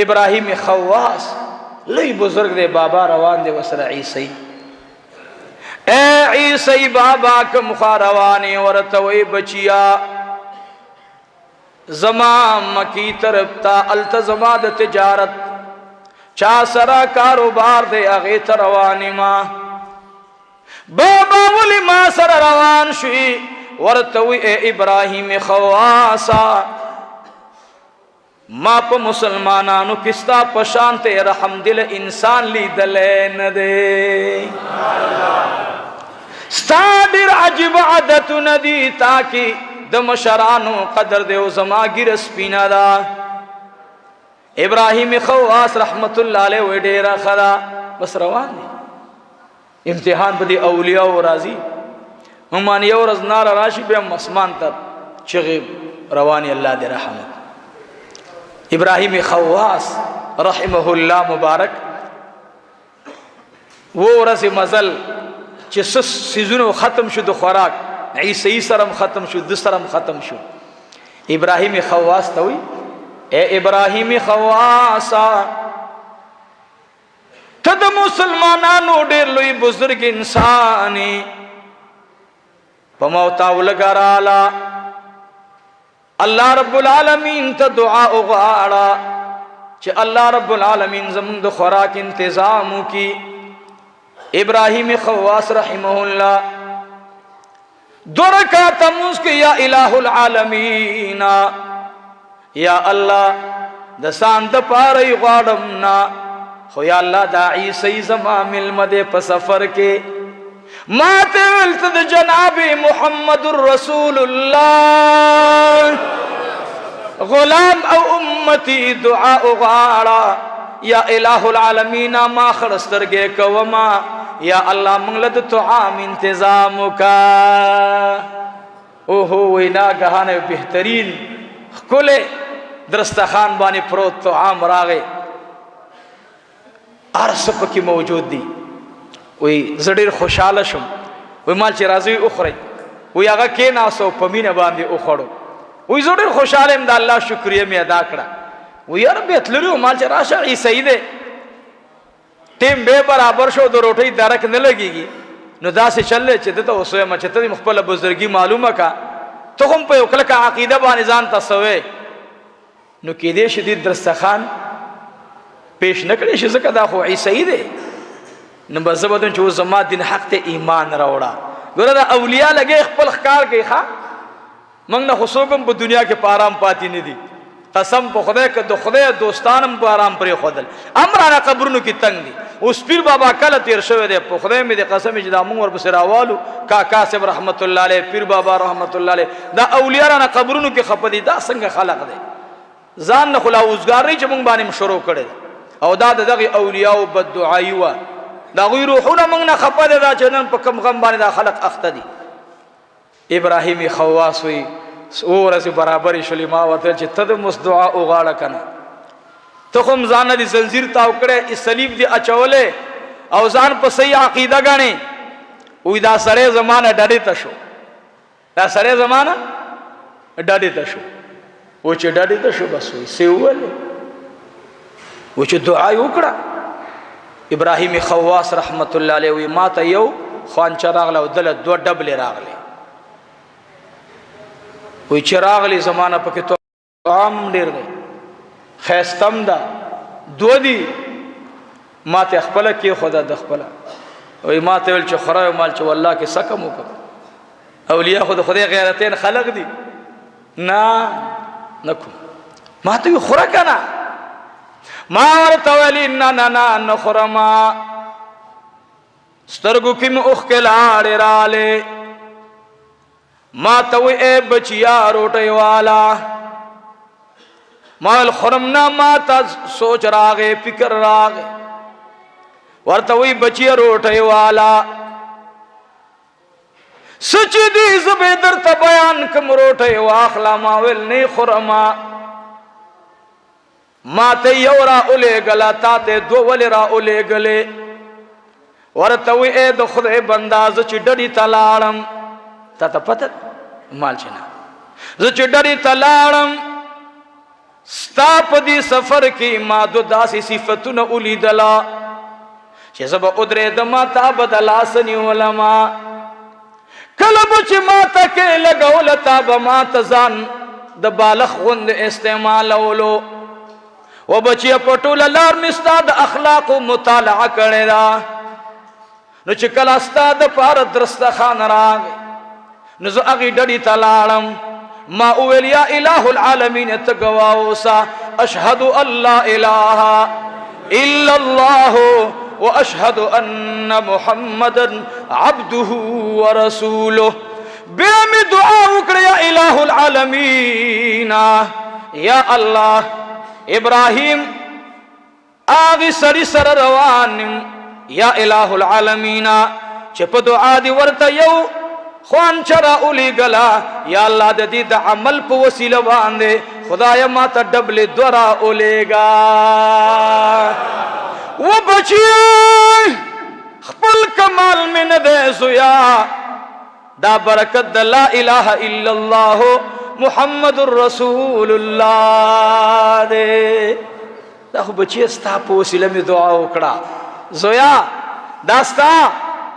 ابراہیم خواص لئی بزرگ دے بابا روان دے وسر عیسی اے عیسی بابا کم خوا روانے ورطوئی بچیا زمان مکی طرف تا التزما دا تجارت چا سرا کاروبار دے اغیت روانی ما بابا ولی ما سر روان شوی ورطوئی اے ابراہیم خواسا ما پا مسلمانانو کستا پشانتے رحم دل انسان لی دلین دے ستا دیر عجب عدت ندی تاکی دم شرانو قدر دے و زما گرس پینا دا ابراہیم خواس رحمت اللہ علیہ وی ڈیرا خدا بس روان دی امتحان بدی اولیاء و رازی ممانی و رزنار راشی بیم اسمان تر چغیب روانی اللہ دے رحمت ابراہیم خواس رحمہ اللہ مبارک وہ رز مزل چی سس سیزنو ختم شد خوراک عیسی سرم ختم شد دسرم ختم شد ابراہیم خواس توی اے ابراہیم خواسا تد مسلمانانو دیر لوی بزرگ انسانی پموتاو لگرالا اللہ رب العالمین تا دعا اغاڑا چھ اللہ رب العالمین زمند خوراک انتظامو کی ابراہیم خواس رحمہ اللہ درکات مسک یا الہ العالمین یا اللہ دسان دا پاری غارمنا خو یا اللہ دا عیسی زمامل مدے پا سفر کے ماتے ولتد جناب محمد الرسول اللہ غلام او امتی دعا اغاڑا یا الہ العالمین ما خرسترگے کوما یا اللہ منگلد طعام انتظامو کا اوہو وینا گہانے بہترین کلے درستخان بانی پروت طعام راغے عرص پکی موجود دی وی زڑیر خوشحال شم وی مال چی رازوی اخری وی آگا کی ناسو پمین باندی اخڑو وی زڑیر خوشحال امدہ اللہ شکریہ میں ادا کرا وی یار بیتلریو مال چی راشا عیسی دے ٹیم بے برابر شو دو روٹی درک نلگی گی نو دا سے چل لے چی دیتا وسوئے ما چیتا دی مخبل بزرگی معلومہ کا تو ہم پہ اکلکا عقیدہ بانیزان تصوے نو کی دے شدید درستخان پیش نکڑے شزکا دا خو عیسی دے نمبر زبادن چو زمان دن حق تے ایمان روڑا گورا دا اولیاء لگے اخپل خکار کے خواہ منگنا خصوصاً پا دنیا کے پارام پاتی نہیں دی قسم پا خدای که دو خدای دوستانم پارام پری خودل امرانا قبرنو کی تنگ دی اس پیر بابا کل تیر شوه دے پا خدای میں دے قسم جدا مونگ ور بسر آوالو کاکا سب رحمت اللہ علیہ پیر بابا رحمت اللہ علیہ دا اولیاء رانا قبرنو کی خپ دی دا سنگ خلق دے زان نخلا اوزگار رئی چا مونگ بانیم شروع کرے او دا دا دغی اولیاء و بد دعائیوا دا غی روحونا منگنا خپا دے دا چنن پا کم غم بانی دا خلق اخت دی ابراہیمی خواس ہوئی او رسی برابری شلی ما وطل چی تد مس دعا اغاڑا کنا تخم زانا دی زنزیر تاو کرے اس صلیب دی اچولے او زان پا صحیح عقیدہ گانے اوی دا سرے زمانہ ڈاڑی تشو دا سرے زمانہ ڈاڑی تشو وہ چی ڈاڑی تشو بس ہوئی سیوالے وہ چی دعای اکڑا ابراہیم خواس رحمت اللہ علیہ وی ماتا یو خوانچا راغلا و دل دو ڈبل راغلے وی چراغلی زمانہ پکی تو عام دیر دے خیستم دا دو دی ماتے اخپلا کی خدا دخپلا وی ماتے ویل چو خرای مال چو اللہ کے سکم ہوکم اولیاء خود خدای غیرتین خلق دی نا نکو ماتے وی خورا کنا ما ورطولی نا نخورما سترگو کم اخکلار رالے ما توی اے بچیا روٹے والا مال خرمنا ما تا سوچ راغے فکر راغے ورطوی بچیا روٹے والا سچی دی زبیدر تا بیان کم روٹے واخلا ماویل نی خرما ما تے یو را اولے گلا تا تے دو ولی را اولے گلے ورطوی اے دو خدے بنداز چی ڈڑی تلالم تا تا پتت مال چنا زچ ڈری تلارم ستا پدی سفر کی ما دو داسی صفتون اولی دلا چه زب ادره دما تا بدلا سنی علماء کلب چه ما تک لگو لتا بما تزان د بالخ غند استعمال اولو و بچی پټول لار مستا د اخلاق مطالعه کړي دا نو چې کله استاد پر درسته خان راغ نو زه اغي ډډی تلاړم ما اول یا الہ العالمین تگواوسا اشهد ان لا اله الا الله واشهد ان محمدا عبده ورسوله بیم دعا وکړه یا الہ العالمین یا الله ابراہیم آغی سری سر روان یا الہ العالمین چپ دعا دی ورطا یو خوان چرا اولی گلا یا اللہ دا دی دا عمل پا وسیلہ باندے خدایا ما تا ڈبل دورا اولے گا وہ بچی خپل کمال من دے زویا دا برکت دا لا الہ الا اللہ محمد الرسول اللہ دے دا خو بچی استا پا وسیلہ میں دعا اکڑا زویا داستا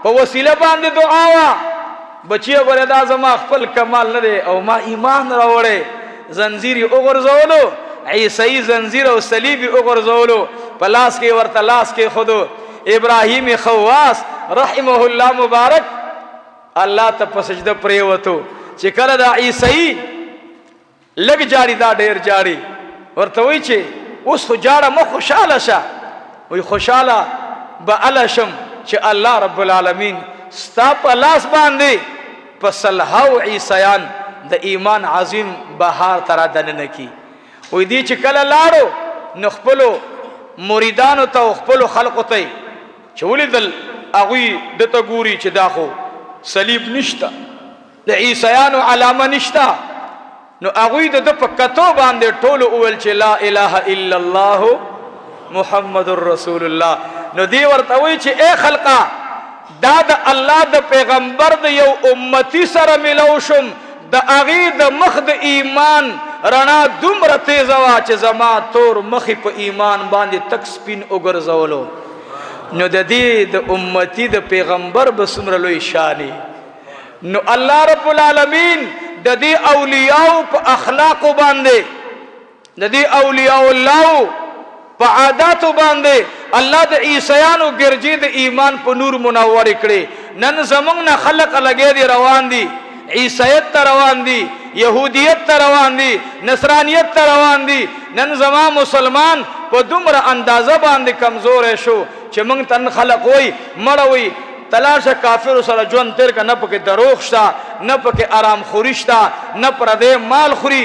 پا وسیلہ باندے دعاوا بچی گوڑے دا زما خپل کمال ندے او ما ایمان راوڑے زنزیری اغرزولو عیسائی زنزیر او صلیبی اغرزولو پلاس کے ورطلاس کے خودو ابراہیم خواس رحمہ اللہ مبارک اللہ تا پسجد پریوتو چکر دا عیسائی لگ جاری دا ډیر جاری ورته وی چې اوس خو جاړه مخ خوشاله شه وی خوشاله به الشم چې الله رب العالمین ستا په لاس باندې په صلحو عیسیان د ایمان عظیم بهار ترا دننه کی وی دی چې کله لاړو نو خپلو مریدانو ته خپلو خلقو ته چې ولیدل هغوی دته ګوري چې دا خو صلیب نشته د عیسیانو علامه نشته نو اغوی د په کتو باندې ټول اول چې لا اله الا الله محمد رسول الله نو دی ورته وی چې اے خلقا دا د الله د پیغمبر د یو امتی سره ملو شم د اغي د مخ د ایمان رڼا دومره تیز وا چې زما تور مخې په ایمان باندې تک سپین وګرځولو نو د دې د امتی د پیغمبر بسمر لوی شانی نو الله رب العالمین د دې اولیاء په اخلاق باندې د دې اولیاء الله په عادت باندې الله د عیسیانو ګرځي د ایمان په نور منور کړي نن زمونږ نه خلق لګي دي روان دي عیسیت ته روان دي یهودیت ته روان دي نصرانیت ته روان دي نن زما مسلمان په دومره اندازه باندې کمزور شو چې موږ تن خلق وای مړوي تلاشه کافر سره ژوند تیر کا نه پکې دروغ شتا نه پکې آرام خوري شتا نه پر دې مال خوري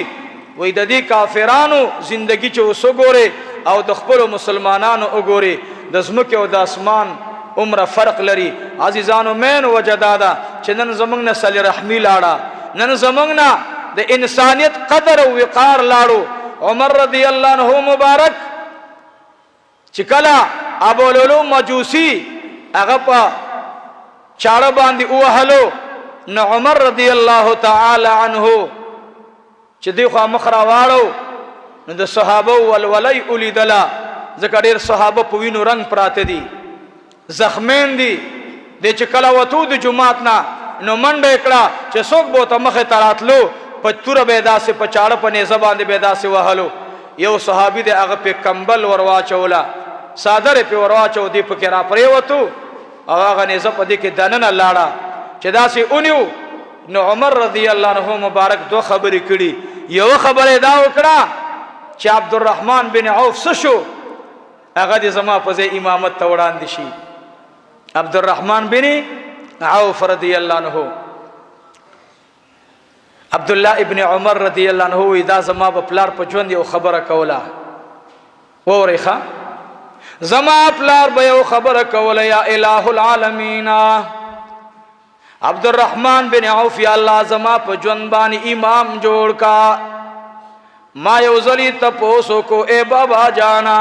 وای د دې کافرانو زندگی چې وسګوري او د خپل مسلمانانو وګوري د زمکه او د اسمان عمر فرق لري عزیزانو مین وجدادا چې نن زمنګ نه صلی رحمی لاړه نن زمنګ نه د انسانیت قدر او وقار لاړو عمر رضی الله عنه مبارک چې کلا ابو لولو مجوسی هغه په چاړه باندې وهلو نو عمر رضی الله تعالی عنه چې دی خو مخرا واړو نو د صحابه ولولای اولیدلا ځکه ډیر صحابه په وینو رنگ پراته دي زخمین دي د چې کله وته د جمعات نه نو منډه کړه چې څوک بوته مخه تراتلو په تور بيدا سه په چاړه په نيزه باندې بيدا سه وهلو یو صحابي د هغه په کمبل ورواچولا صادره په ورواچو دی په کې را پرې وته او هغه نيزه په دې کې دننه لاړه چې داسې اونیو نو عمر رضی الله عنه مبارک دو خبرې کړي یو خبره دا وکړه چې عبدالرحمن بن عوف سشو هغه د زما په ځای امامت ته وړاندې شي عبدالرحمن بن عوف رضی الله عنه عبد الله ابن عمر رضی الله عنه دا زما په پلار په ژوند یو خبره کوله ووريخه زما پلار به یو خبره کوله یا الہ العالمین عبدالرحمن بن عوف یا الله زما په ژوند باندې امام جوړ کا ما یو ځلی تپوسو کو اے بابا جانا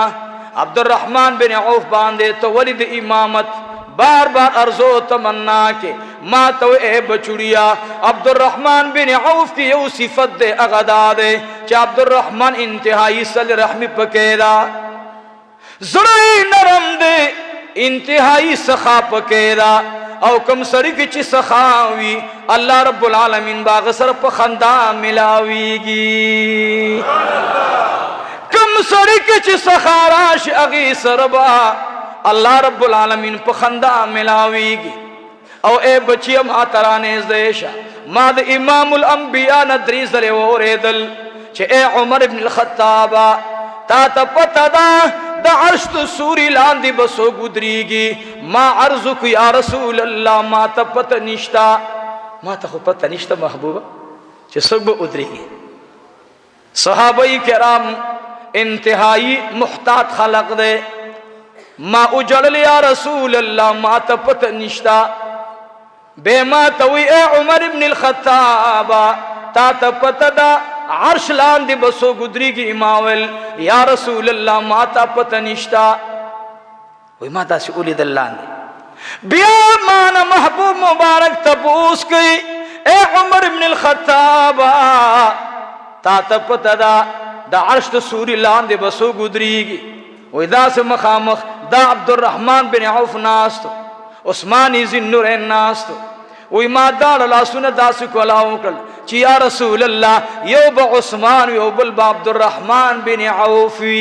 عبدالرحمن بن عوف باندې تو ولید امامت बार बार अर्जो तमन्ना के माँ तो ए बचुड़िया अब्दुर्रहमान बिन औफ की यू सिफत दे अगदा दे चा अब्दुर्रहमान इंतहाई सल रहमी पकेदा ज़ुड़ई नरम दे इंतहाई सखा पकेदा औ कम सड़ी की ची सखावी अल्लाह रब्बुल आलमीन बागसर पखंदा मिलावीगी कम सड़ी की ची सखाराश अगी सरबा अल्लाह रब्बुल आलमीन पखंदा मिलावीगी औ ए बचिया मातराने देशा माद इमामुल अंबिया नदरी जरे वोरेदल चे ए उमर इब्न अल-खत्ताबा ता पतदा दा अर्श तो सूरी लांदी बसो गुदरीगी माँ अर्ज़ु को या रसूल अल्लाह माँ ता पता निश्ता माँ ता पता निश्ता महबूबा चे सब उदरीगी सहाबाई किराम इंतहाई मुहतात खलक दे माँ उजड़ या रसूल अल्लाह माँ ता पता निश्ता बेमा तवी ए उमर इब्न अल-खत्ताबा ता पता दा अर्श लांदी बसो गुदरी की इमावल या रसूल अल्लाह माता पता निश्ता वही माता से उली दल्लान बिया माना महबूब मुबारक तबूस की ए उमर इब्न अल-खत्ताब ता पता दा अर्श तो सूरी लांदी बसो गुदरी की वही दा से मखामख दा अब्दुर्रहमान बिन औफ नास्तो उस्मानी जिन्नुरैन नास्तो वही मादा अल्लाह सुन दासु को अलाउ कल ची या रसूल अल्लाह यो ब उस्मान यो बल अब्दुर्रहमान बिन औफी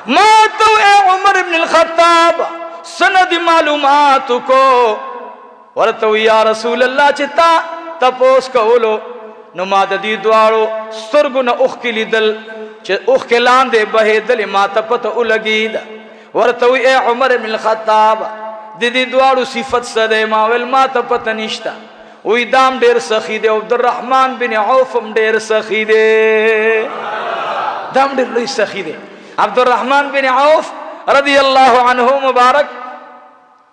मा तो ए उमर इब्न अल-खत्ताब सनद मालूमात को और तो या रसूल अल्लाह चिता तपोस कहोलो नुमाददी द्वारो सुरगु न उख के लिदल चे उख के लांदे बहे दल मा तपत उलगीद और तो ए उमर इब्न अल-खत्ताब दीदी द्वारो सिफत सदे मावल मा तपत निश्ता वही दाम डेर सखी दे अब्दुर्रहमान बिन औफ डेर सखी दे दाम डेर लई सखी दे अब्दुर्रहमान बिन औफ रदियल्लाहु अन्हु मुबारक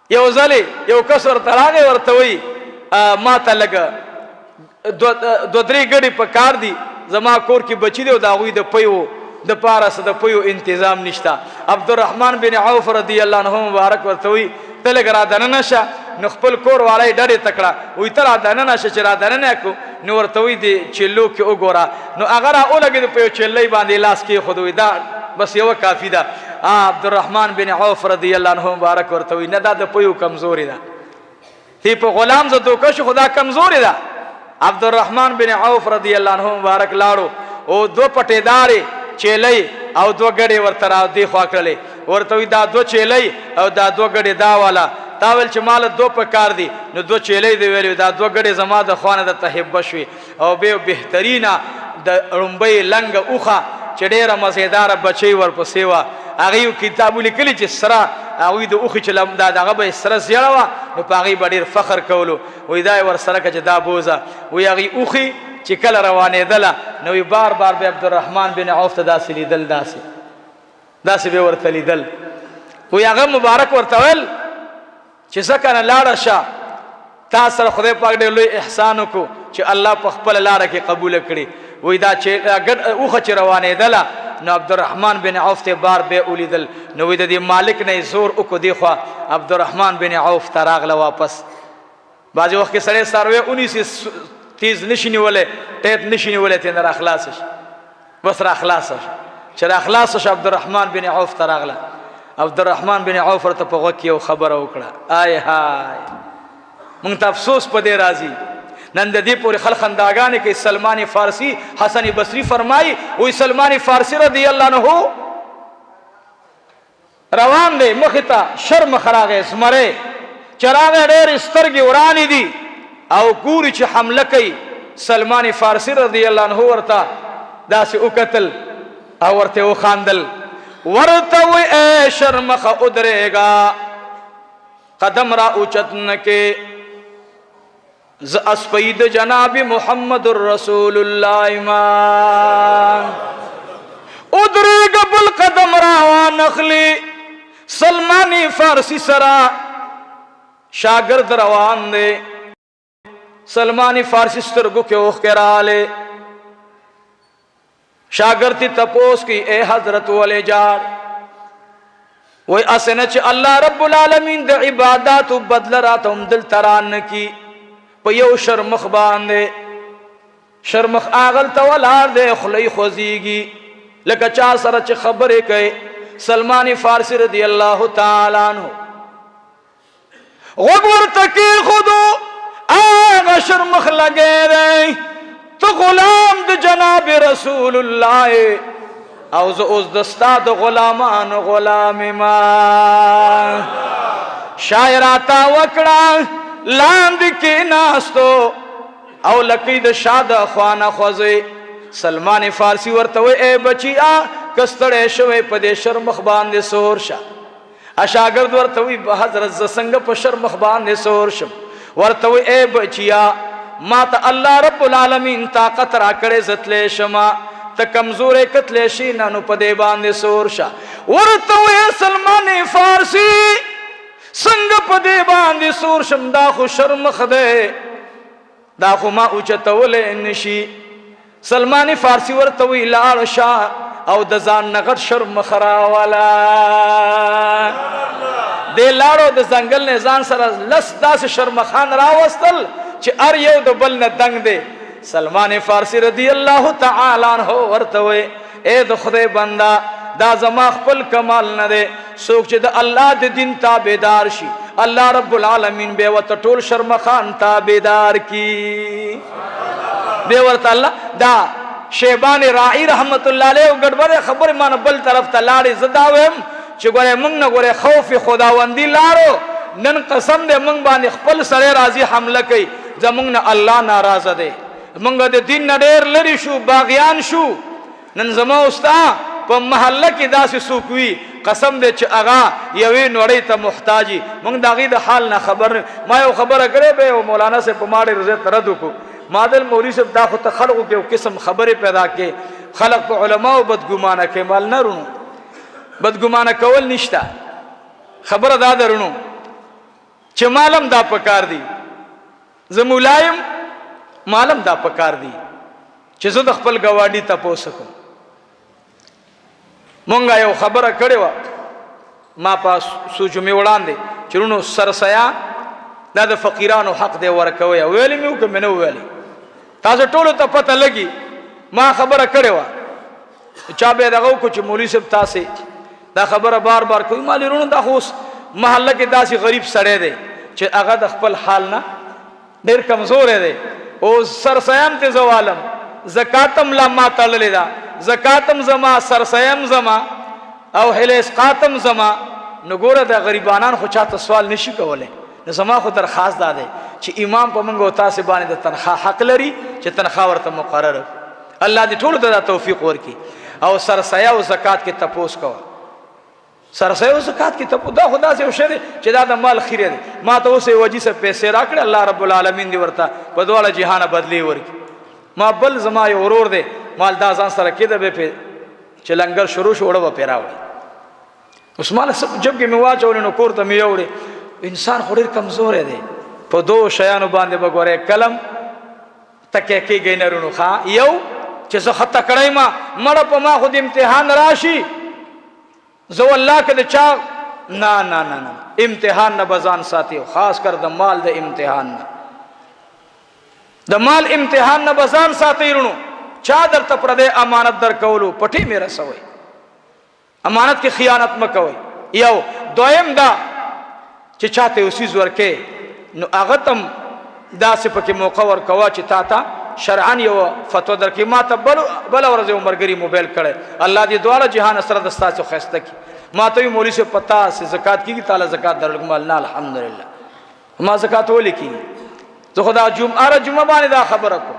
यो जले यो कसर तरागे वर्तवई माता लगा दोदरी गड़ी पकार दी जमा कोर की बची दे दागुई द पयो द पारस द पयो इंतजाम निश्ता अब्दुर्रहमान बिन औफ रदियल्लाहु अन्हु मुबारक वर्तवई तलगरा दननशा नखपल कोर वाले डरे तकड़ा वही तरह दननशा चरा दनने को नो वर्तवई दे चेल्लो के ओगोरा नो अगर ओ लगे तो पयो चेल्लई बांधे लास के खुदोई दा बस ये काफी दा अब्दुर्रहमान बिन औफ रदियल्लाहु अन्हु मुबारक वर्तवई नदा द पयो कमजोरी दा थी पे गुलाम ज तो कश खुदा कमजोरी दा अब्दुर्रहमान बिन औफ रदियल्लाहु अन्हु मुबारक लाड़ो ओ दो पटेदारे चेलई और दो गड़े वर्तरा देखो करले वर्तवई दा दो चेलई और दा दो गड़े दा वाला तावल चमाल दो पकार दी न दो चेलई दे वेली दा दो गड़े जमा द खाना द तहब्बशवी और बे बेहतरीना द रुंबई लंग उखा चडेरा मजेदार बचई वर पसेवा आगी किताबु लिखली च सरा आगी द उखी चलम दा दा गबे सरा जियावा न पागी बडीर फखर कवलो वइदाय वर सरा क दा बोजा वी आगी उखी चिकल रवाने दला नवी बार बार बे अब्दुर्रहमान बिन औफ दासिली दल दासी बे वर्तली दल वी आगा मुबारक वर्तवल चिसकन लाड़शा तासर खुदे पाक दे लोई एहसान को च अल्लाह पखपल लाड़ के कबूल करी वही दा चे गड उख च रवाने दला न अब्दुर्रहमान बिन औफ ते बार बे उली दल न वी दी मालिक ने जोर उको देखा अब्दुर्रहमान बिन औफ तरागला वापस बाजू वक्त के सड़े सारवे उन्हीं से तीज निशनी वाले टेत निशनी वाले थे नर अखलास बस अखलास चरा अखलास अब्दुर्रहमान बिन औफ तरागला अब्दुर्रहमान बिन औफ तो पगकियो खबर उकड़ा आय हाय मुंगता अफसोस पदे राजी नंददी पूरे खलखंदागाने के सलमान फारसी हसन बसरी फरमाई वही सलमान फारसी रदियल्लाहु अन्हु रवान दे मुखता शर्म खरागे स्मरे चरागे डेर स्तरगी उरानी दी औ कूरी च हमला कई सलमान फारसी रदियल्लाहु अन्हु वरता दासे उकतल औरते वो खानदल वरता वो ए शर्म ख उदरेगा कदम रा उचत न के अस्पईद जनाब मुहम्मदुर रसूलुल्लाह ईमान उदरेगा बुल कदम रावा नखली सलमानी फारसी सरा शागिर्द रवान दे सलमानी फारसी स्तरगु के ओख के राले शागिर्दी तपोस की ए हजरत वाले जार وی اسنه چې الله رب العالمین د عباداتو بدل راته هم دلته رانکي په یو شرمخ باندې. شرمخ اغل ته ولاړ دی خولۍ خوځېږي لکه چا سره چې خبرې کوي. سلمان فارسی رضی الله تعالی عنہ غوږ ورته کېښودو آغا شرمخ لګی دی تو غلام د جناب رسول الله او زه اوس د ستا د غلامانو غلام ما. شاعراتا وکړه لاندې کېناستو او لکۍ د شاده خوانه خوځوي. سلمان فارسی ورته وی ای بچیا که ستړی شوی په دې شرمخ باندې سور شه. شاګرد ورته وی حضرت زه څنګه په شرمخ باندې سور شم؟ ورته وی ای بچیا ما ته الله رب العالمین طاقت را کړې زه تلی شمه ته کمزوری که تلی شي نه نو په دې باندې سور شه. ورته وی سلمان فارسی څنګه په دې باندې سور شم؟ دا خو شرمخ دی دا خو ما اوچتولی نشي. سلمان فارسی ورته وی لاړ شه او د ځان نه غټ شرمخ راوله. دې لاړو د ځنګل نه ځان سره لس داسې شرمخان راوستل چې هر یو د بل نه دنګ دی. سلمان فارسی رضی الله تعالی عنہ ورته وی اے د خدای بنده دا زما خپل کمال نه دی. څوک چې د الله د دین تابعدار شي الله رب العالمین به ورته ټول شرمخان تابعدار کی. به ورته الله دا شیبان راعی رحمت الله علیه ګډوډه خبرې مانه بل طرف ته لاړې. زه دا وایم چې ګوره موږ نه ګوره خوف خداوندي لاړو نن قسم دې موږ باندې خپل سړی راځي حمله کوي زموږ نه الله ناراضه دی. موږ د دین نه ډېر لرې شو باغیان شو. نن زما استا په محله کې داسې څوک وي قسم دې چې هغه یوې نړۍ ته محتاجي موږ د هغې د حال نه خبر. ما یو خبره کړې به یو مولانا صاحب په ما ډېر زیات رد وکړو. ما دل مولوي صاحب دا خو ته خلقو کې یو قسم خبرې پیدا کې خلق په علماو بدګمانه کوي. مال نه رونو بدګمانه کول نشته. خبره دا درونو چې مالم دا پکار دی زه مولایم مالم دا پکار دی چې زه د خپل ګاونډي تپوس کوم. مونږه یو خبره کړې وه ما په سوچو مې وړاندې چې رونو سرسیا دا د فقیرانو حق دی ورکوئ. ویلې مې وکړه مې نه وویلې تاسو ټولو ته پته لګي ما خبره کړې وه چا به یې دغه وکړو چې مولوي صاحب تاسې دا خبره بار بار کوي. ما لرونو دا خو اوس محله کې داسې غریب سړی دی چې هغه د خپل حال نه ډېر کمزوری دی. اوس سرسیم ته زوالم زکاتم لا ما تړلې ده زکاتم زما سرسیم زما او هله اسقاتم زما. نو ګوره د غریبانان خو چاته سوال نشي کولی. نو زما خو درخواست دا دی چې امام په موږ او تاسې باندې د تنخواه حق لري چې تنخواه ورته مقرره کړو. الله دې ټولو ته دا توفیق ورکړي. او سرسایه او زکات کې تپوس کوه. سرسایه او زکات کې تپوس دا خو داسې یو شی دی چې دا د مال خیره دی. ما ته اوس یوه جیسه پیسې راکړې الله رب العالمین دې ورته په دواړه جهانه بدلې ورکړي. ما بل زما یو ورور دی مال دا ځان سره کېده به پې چې لنګر شروع شو وړه به پې راوړي. اوس مال جب کې مې واچولې نو کور ته مې یوړې. انسان خو ډېر کمزوری دی په دو شیانو باندې به ګورې کلم تکیه کېږئ نرونو ښه یو چې زه ښه تکړی ما مړه په ما خو د امتحان راشي زه والله که د چا نه نه نه نه امتحان نه به ځان ساتي. خاص کر د مال د امتحان نه د مال امتحان نه به ځان ساتي. رونو چا درته پردی امانت در کولو پټې مې رسوئ. امانت کې خیانت مه کوئ. یو دویم دا چې چاته یو څیز ورکې نو هغه ته هم داسې پکې موقع ورکوه چې تا ته شرعن یو فتوا درکې. ما ته بله ورځ یو ملګري موبایل کړی الله دې دواړه جهان سره د ستاسو ښایسته کړي. ما ته وي مولوي صاحب په تاسې زکات کېږي تعالی زکات درلږم نه الحمدلله ما زکات ولې کېږي. زه خو دا هره جمعه باندې دا خبره کوم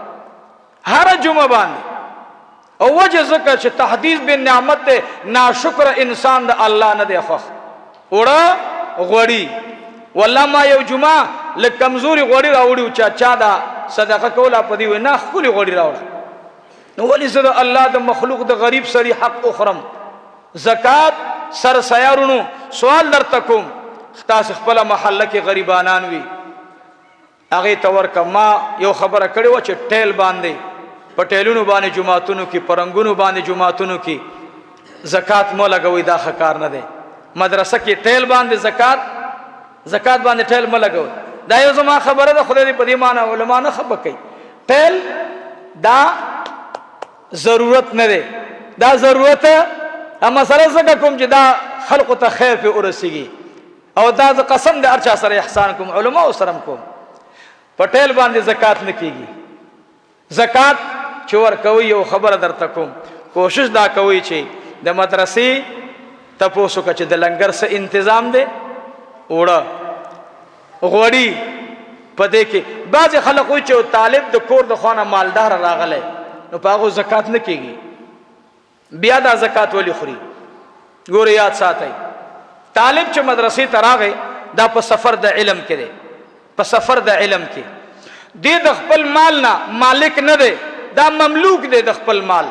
هره جمعه باندې. او وجه ځکه چې تحدیث بالنعمت دی ناشکر انسان د الله نه دی خوښ. وړه غوړي والله ما یو جمعه لږ کمزوري غوړي راوړي چې چا دا صدقه کوله په دې وی نه ښکلي غوړي راوړه. نو ولې زه د الله د مخلوق د غریب سړي حق اخرم. زکات سرسایه رونو سوال درته کوم تاسې خپله محله کې غریبانان وي هغې ته ورکه. ما یو خبره کړې وه چې ټیل باندې په ټیلونو باندې جوماتونو کې په رنګونو باندې جوماتونو کې زکات مه لګوئ دا ښه کار نه دی. مدرسه کې ټیل باندې زکات باندې ټیل ملګو. دا یو زما خبره ده، خدای دې په دې معنی علما نه خبر کوي. ټیل دا ضرورت نه دی، دا ضرورت مسله زکه کوم چې دا خلق ته خیر په ورسیږي، او دا قسم د ارچا سره احسان کوم، علما سره کوم. پټیل باندې زکات نه کیږي. زکات چې ورکوي یو خبره درته کوم، کوشش دا کوي چې د مدرسې تاسو که چې د لنګر سره تنظیم دی وړه غوړي پدې کې بعض خلک وي چې طالب د کور د خانه مالدار راغلی نو په هغه زکات نه کیږي. بیا دا زکات ولې خوري؟ ګوره یاد ساتئ، طالب چې مدرسې ته راغی دا په سفر د علم کې دی، په سفر د علم کې دی، د خپل مال نه مالک نه دی، دا مملوک دی د خپل مال،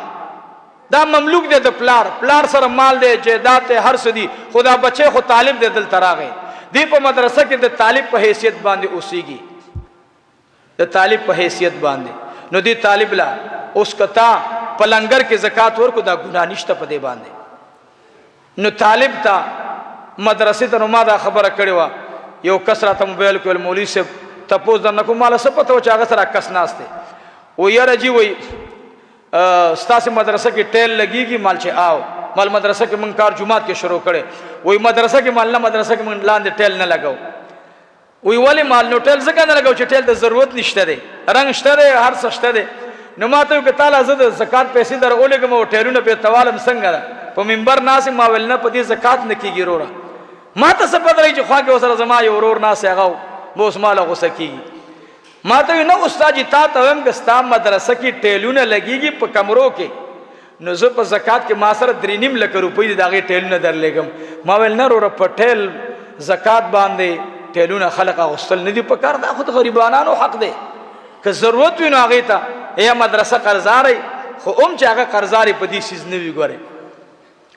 دا مملوک دی د پلار سره مال دی، جیدات هر څه دي، خدا بچي خو طالب دی دلته راغی. دی په مدرسه کې د طالب په حیثیت باندې اوسېږي، د طالب په حیثیت باندې. نو دی طالب لا اوس کتا په لنګر کې زکات ورکو، دا ګناه نشته په دې باندې. نو طالب ته مدرسې ته نو ما دا خبره کړې وه، یو کس راته موبایل کې مولوي صاحب تپوس درنه کوم، ماله څه پته و چې هغه سره کس ناست دی. و یاره جی وایي ستاسې مدرسه کې ټیل لګېږي؟ مال چې آو مال مدرسه کې مونږ کار جمعات کې شروع کړی. وایي مدرسه کې مال نه، مدرسه کې مونږ لاندې ټیل نه لګو. وایي ولې مال؟ نو ټیل ځکه نه لګو چې ټیل د ضرورت نشته دی، رنګ شته دی، هر څه شته دی. نو ما ته وایي که تعالی زه د زکات پیسې در ولېږم او ټیلونه پې توالم څنګه ده؟ په منبر ناست ما ویل نه، په دې زکات نه کېږي وروره. ما ته څه پته رهي چې خوا کې ورسره زما یو ورور ناست هغه به اوس ماله غوسه کېږي. ما ته وایي نه استاد جي تا ته وایم که ستا مدرسه کې ټیلونه لګېږي په کمرو کې، نو زه په زکات کې ما سره 3.5 لکه روپۍ دي د هغې ټیلونه درلېږم. ما ویل نه وروره په ټیل زکات باندې ټیلونه خلق اغوستل نه دي پکار، دا خو د غریبانانو حق دی. که ضرورت وي نو هغې ته یا مدرسه قرضدارئ، خو هم چې هغه قرضدارې په دې څیز نه وي. ګورئ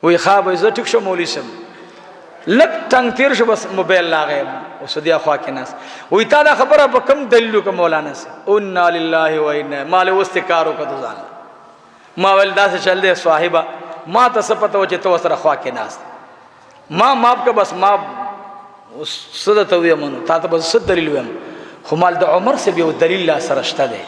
وایي ښه به زه ټیک شم مولوي صاحب، لږ ټنګ تېر شو بس موبایل راغی، اوس دې خوا کې ناست. وایي تا دا خبره په کوم دلیل وکړه مولانا صاحب؟ انا لله و انا، ما له اوس دې کار وکړه ځان. ما ویل داسې چل دی صاحبه، ما ته څه پته وه چې ته ورسره خوا کې ناست. ما ماف که بس ما څه درته ویم نو تا ته به څه دلیل ویم، خو مال د عمر صاحب یو دلیل لا سره شته دی.